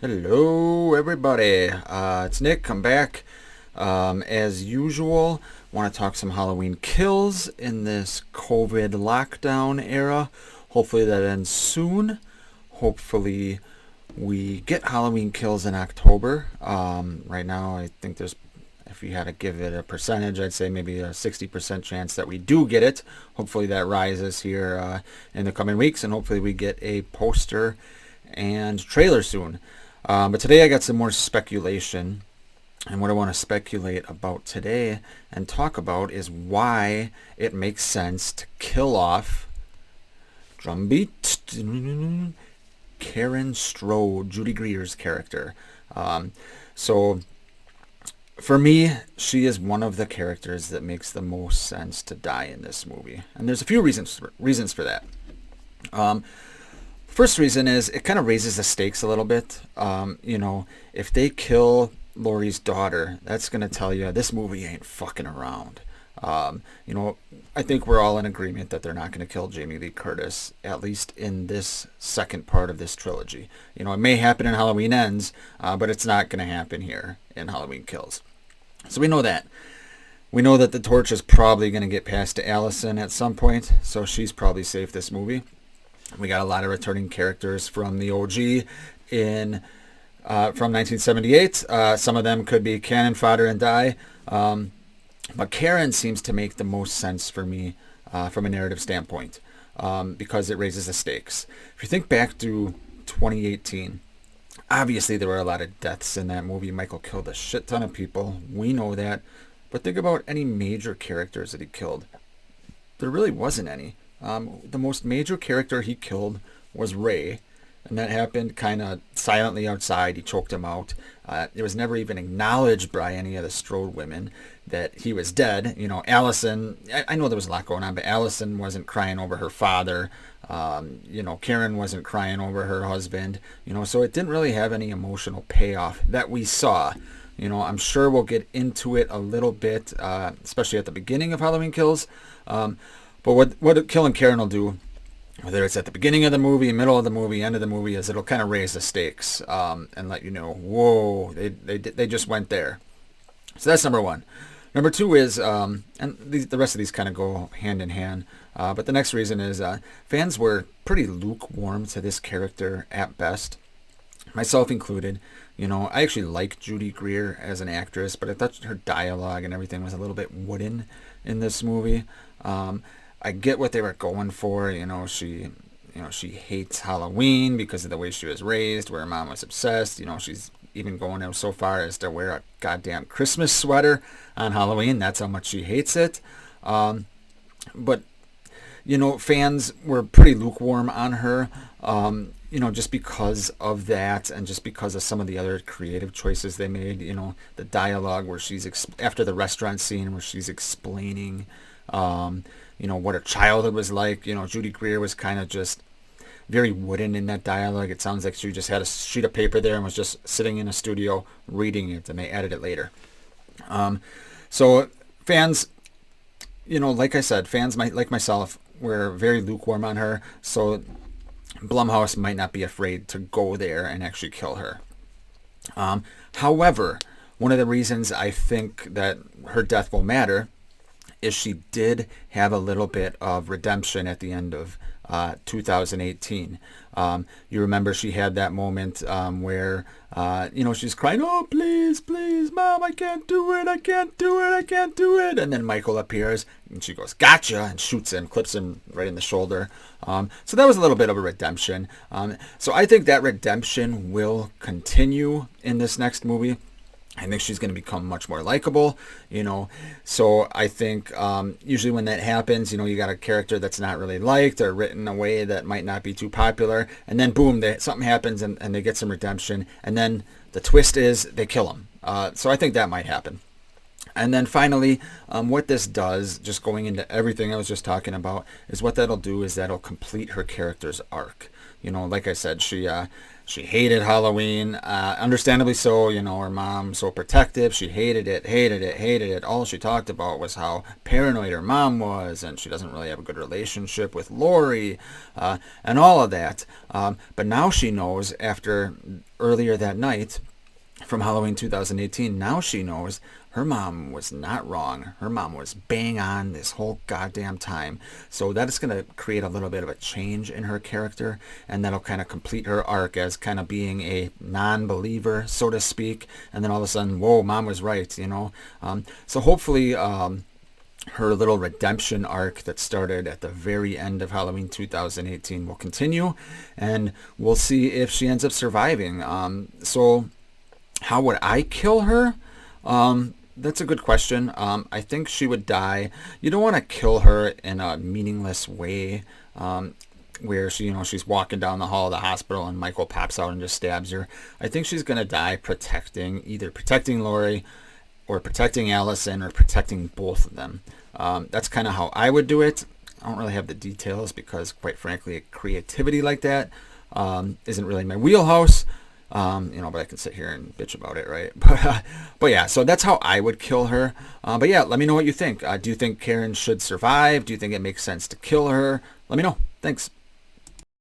Hello, everybody. It's Nick. I'm back. As usual, want to talk some Halloween kills in this COVID lockdown era. Hopefully that ends soon. Hopefully we get Halloween kills in October. Right now, I think if you had to give it a percentage, I'd say maybe a 60% chance that we do get it. Hopefully that rises here in the coming weeks, and hopefully we get a poster and trailer soon. But today I got some more speculation, and what I want to speculate about today and talk about is why it makes sense to kill off, drumbeat, Karen Strode, Judy Greer's character. So for me, she is one of the characters that makes the most sense to die in this movie, and there's a few reasons for that. First reason is it kind of raises the stakes a little bit. If they kill Laurie's daughter, that's going to tell you this movie ain't fucking around. I think we're all in agreement that they're not going to kill Jamie Lee Curtis, at least in this second part of this trilogy. It may happen in Halloween Ends, but it's not going to happen here in Halloween Kills. So we know that. We know that the torch is probably going to get passed to Allison at some point, so she's probably safe this movie. We got a lot of returning characters from the OG from 1978. Some of them could be cannon fodder and die. But Karen seems to make the most sense for me from a narrative standpoint because it raises the stakes. If you think back to 2018, obviously there were a lot of deaths in that movie. Michael killed a shit ton of people. We know that. But think about any major characters that he killed. There really wasn't any. The most major character he killed was Ray, and that happened kind of silently outside. He choked him out. It was never even acknowledged by any of the Strode women that he was dead. Allison, I know there was a lot going on, but Allison wasn't crying over her father. Karen wasn't crying over her husband. So it didn't really have any emotional payoff that we saw. I'm sure we'll get into it a little bit, especially at the beginning of Halloween Kills. But what killing Karen will do, whether it's at the beginning of the movie, middle of the movie, end of the movie, is it'll kind of raise the stakes and let you know, whoa, they just went there. So that's number one. Number two is, and the rest of these kind of go hand in hand, but the next reason is fans were pretty lukewarm to this character at best, myself included. I actually like Judy Greer as an actress, but I thought her dialogue and everything was a little bit wooden in this movie. I get what they were going for. She hates Halloween because of the way she was raised, where her mom was obsessed. She's even going so far as to wear a goddamn Christmas sweater on Halloween. That's how much she hates it. But fans were pretty lukewarm on her. Just because of that, and just because of some of the other creative choices they made. The dialogue where she's after the restaurant scene where she's explaining what her childhood was like. Judy Greer was kind of just very wooden in that dialogue. It sounds like she just had a sheet of paper there and was just sitting in a studio reading it, and they added it later. So fans, like I said, fans like myself were very lukewarm on her. So Blumhouse might not be afraid to go there and actually kill her. However, one of the reasons I think that her death will matter is she did have a little bit of redemption at the end of 2018. You remember she had that moment where, she's crying, oh, please, please, Mom, I can't do it, I can't do it, I can't do it. And then Michael appears, and she goes, gotcha, and shoots him, clips him right in the shoulder. So that was a little bit of a redemption. So I think that redemption will continue in this next movie. I think she's going to become much more likable, So I think usually when that happens, you got a character that's not really liked or written in a way that might not be too popular. And then boom, something happens and they get some redemption. And then the twist is they kill him. So I think that might happen. And then finally, what this does, just going into everything I was just talking about, is what that'll do is that'll complete her character's arc. Like I said, she She hated Halloween, understandably so. You know, her mom so protective. She hated it, hated it, hated it. All she talked about was how paranoid her mom was, and she doesn't really have a good relationship with Laurie, and all of that. But now she knows, after earlier that night from Halloween 2018, now she knows her mom was not wrong. Her mom was bang on this whole goddamn time. So that is going to create a little bit of a change in her character, and that'll kind of complete her arc as kind of being a non-believer, so to speak. And then all of a sudden, whoa, mom was right, you know. So hopefully her little redemption arc that started at the very end of Halloween 2018 will continue, and we'll see if she ends up surviving. So how would I kill her? That's a good question. I think she would die. You don't want to kill her in a meaningless way, where she's walking down the hall of the hospital and Michael pops out and just stabs her. I think she's gonna die either protecting Laurie, or protecting Allison, or protecting both of them. That's kind of how I would do it. I don't really have the details because, quite frankly, creativity like that isn't really my wheelhouse. But I can sit here and bitch about it, right? But yeah, so that's how I would kill her. But yeah, let me know what you think. Do you think Karen should survive? Do you think it makes sense to kill her? Let me know. Thanks.